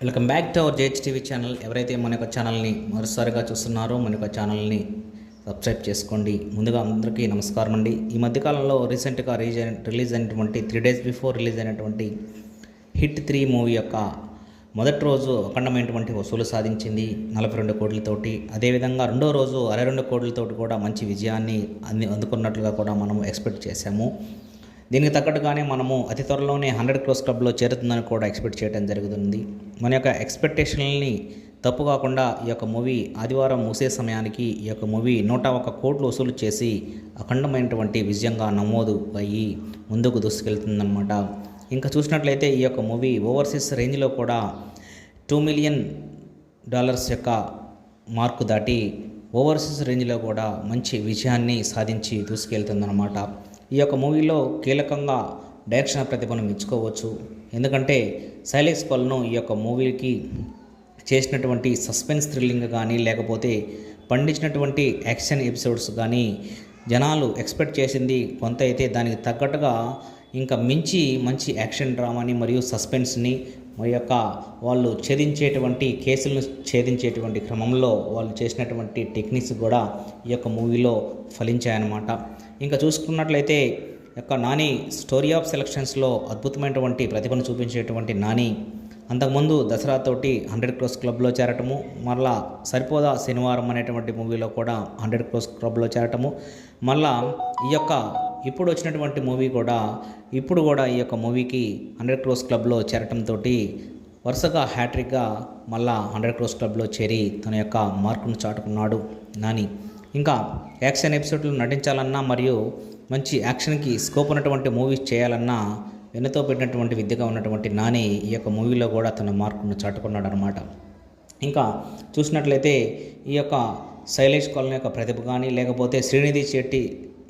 Welcome back to our JHTV channel. ఎవరైతే మన యొక్క ఛానల్ని మరోసారిగా చూస్తున్నారో మన యొక్క ఛానల్ని సబ్స్క్రైబ్ చేసుకోండి. ముందుగా అందరికీ నమస్కారం అండి. ఈ మధ్యకాలంలో రీసెంట్గా రిలీజ్ అయినటువంటి 3 days బిఫోర్ రిలీజ్ అయినటువంటి హిట్ 3 మూవీ యొక్క మొదటి రోజు అఖండమైనటువంటి వసూలు సాధించింది 42 కోట్లతోటి. అదేవిధంగా రెండో రోజు 62 కోట్లతోటి కూడా మంచి విజయాన్ని అందుకున్నట్లుగా కూడా మనం ఎక్స్పెక్ట్ చేశాము. దీనికి తగ్గట్టుగానే మనము అతి త్వరలోనే 100 crores క్లబ్లో చేరుతుందని కూడా ఎక్స్పెక్ట్ చేయడం జరుగుతుంది. మన యొక్క ఎక్స్పెక్టేషన్ని తప్పు కాకుండా ఈ యొక్క మూవీ ఆదివారం ముగిసే సమయానికి ఈ యొక్క మూవీ 101 కోట్లు వసూలు చేసి అఖండమైనటువంటి విజయంగా నమోదు అయ్యి ముందుకు దూసుకెళ్తుందన్నమాట. ఇంకా చూసినట్లయితే ఈ యొక్క మూవీ ఓవర్సీస్ రేంజ్లో కూడా $2 million యొక్క మార్కు దాటి ఓవర్సీస్ రేంజ్లో కూడా మంచి విజయాన్ని సాధించి దూసుకెళ్తుందన్నమాట. ఈ యొక్క మూవీలో కీలకంగా డైరెక్షన్ ప్రతిభను మెచ్చుకోవచ్చు. ఎందుకంటే శైలేష్ పల్ను ఈ యొక్క మూవీకి చేసినటువంటి సస్పెన్స్ థ్రిల్లింగ్ కానీ లేకపోతే పండించినటువంటి యాక్షన్ ఎపిసోడ్స్ కానీ జనాలు ఎక్స్పెక్ట్ చేసింది కొంత అయితే దానికి తగ్గట్టుగా ఇంకా మించి మంచి యాక్షన్ డ్రామాని మరియు సస్పెన్స్ని మరి యొక్క వాళ్ళు ఛేదించేటువంటి కేసులను ఛేదించేటువంటి క్రమంలో వాళ్ళు చేసినటువంటి టెక్నిక్స్ కూడా ఈ యొక్క మూవీలో ఫలించాయన్నమాట. ఇంకా చూసుకున్నట్లయితే యొక్క నాని స్టోరీ ఆఫ్ సెలక్షన్స్లో అద్భుతమైనటువంటి ప్రతిభను చూపించేటువంటి నాని అంతకుముందు దసరాతోటి 100 crores క్లబ్లో చేరటము, మళ్ళా సరిపోదా శనివారం అనేటువంటి మూవీలో కూడా 100 crores క్లబ్లో చేరటము, మళ్ళా ఈ యొక్క ఇప్పుడు వచ్చినటువంటి మూవీ కూడా ఇప్పుడు కూడా ఈ యొక్క మూవీకి 100 crores క్లబ్లో చేరటంతో వరుసగా హ్యాట్రిక్గా మళ్ళా 100 crores క్లబ్లో చేరి తన యొక్క మార్కును చాటుకున్నాడు నాని. ఇంకా యాక్షన్ ఎపిసోడ్లు నటించాలన్నా మరియు మంచి యాక్షన్కి స్కోప్ ఉన్నటువంటి మూవీస్ చేయాలన్నా వెన్నతో పెట్టినటువంటి విద్యగా ఉన్నటువంటి నాని ఈ యొక్క మూవీలో కూడా తన మార్కును చాటుకున్నాడు అనమాట. ఇంకా చూసినట్లయితే ఈ యొక్క శైలేష్ కొలన్ యొక్క ప్రతిభ కానీ లేకపోతే శ్రీనిధి శెట్టి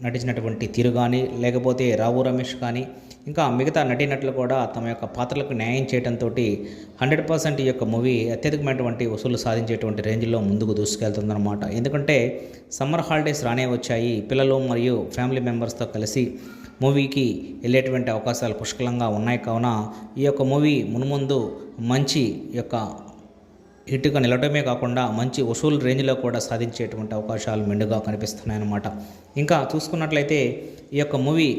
నటించినటువంటి తీరు కానీ లేకపోతే రావు రమేష్ కానీ ఇంకా మిగతా నటీనటులు కూడా తమ యొక్క పాత్రలకు న్యాయం చేయడంతో 100% ఈ యొక్క మూవీ అత్యధికమైనటువంటి వసూలు సాధించేటువంటి రేంజ్లో ముందుకు దూసుకెళ్తుందన్నమాట. ఎందుకంటే సమ్మర్ హాలిడేస్ రానే వచ్చాయి. పిల్లలు మరియు ఫ్యామిలీ మెంబర్స్తో కలిసి మూవీకి వెళ్ళేటువంటి అవకాశాలు పుష్కలంగా ఉన్నాయి. కావున ఈ యొక్క మూవీ మున్ముందు మంచి యొక్క హిట్గా నిలవడమే కాకుండా మంచి వసూలు రేంజ్లో కూడా సాధించేటువంటి అవకాశాలు మెండుగా కనిపిస్తున్నాయన్నమాట. ఇంకా చూసుకున్నట్లయితే ఈ యొక్క మూవీ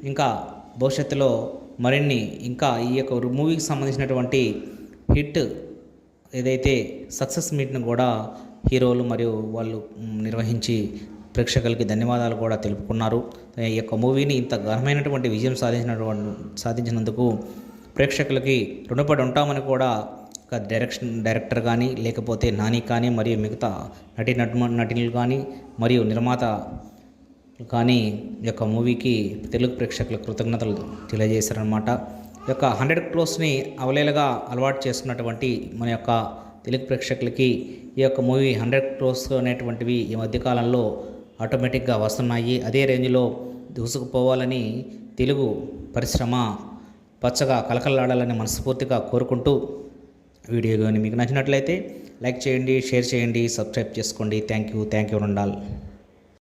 ఇంకా భవిష్యత్తులో మరిన్ని ఇంకా ఈ యొక్క మూవీకి సంబంధించినటువంటి హిట్ ఏదైతే సక్సెస్ మీట్ను కూడా హీరోలు మరియు వాళ్ళు నిర్వహించి ప్రేక్షకులకి ధన్యవాదాలు కూడా తెలుపుకున్నారు. ఈ యొక్క మూవీని ఇంత ఘనమైనటువంటి విజయం సాధించినందుకు ప్రేక్షకులకి రుణపడి ఉంటామని కూడా డైరెక్టర్ కానీ లేకపోతే నాని కానీ మరియు మిగతా నటులు కానీ మరియు నిర్మాత కానీ ఈ యొక్క మూవీకి తెలుగు ప్రేక్షకులకు కృతజ్ఞతలు తెలియజేశారనమాట. ఈ యొక్క 100 crores అవలేలుగా అలవాటు చేసుకున్నటువంటి మన యొక్క తెలుగు ప్రేక్షకులకి ఈ యొక్క మూవీ 100 crores అనేటువంటివి ఈ మధ్యకాలంలో ఆటోమేటిక్గా వస్తున్నాయి. అదే రేంజ్లో దూసుకుపోవాలని తెలుగు పరిశ్రమ పచ్చగా కలకలాడాలని మనస్ఫూర్తిగా కోరుకుంటూ వీడియో కానీ మీకు నచ్చినట్లయితే లైక్ చేయండి, షేర్ చేయండి, సబ్స్క్రైబ్ చేసుకోండి. థ్యాంక్ యూ ఉండాలి.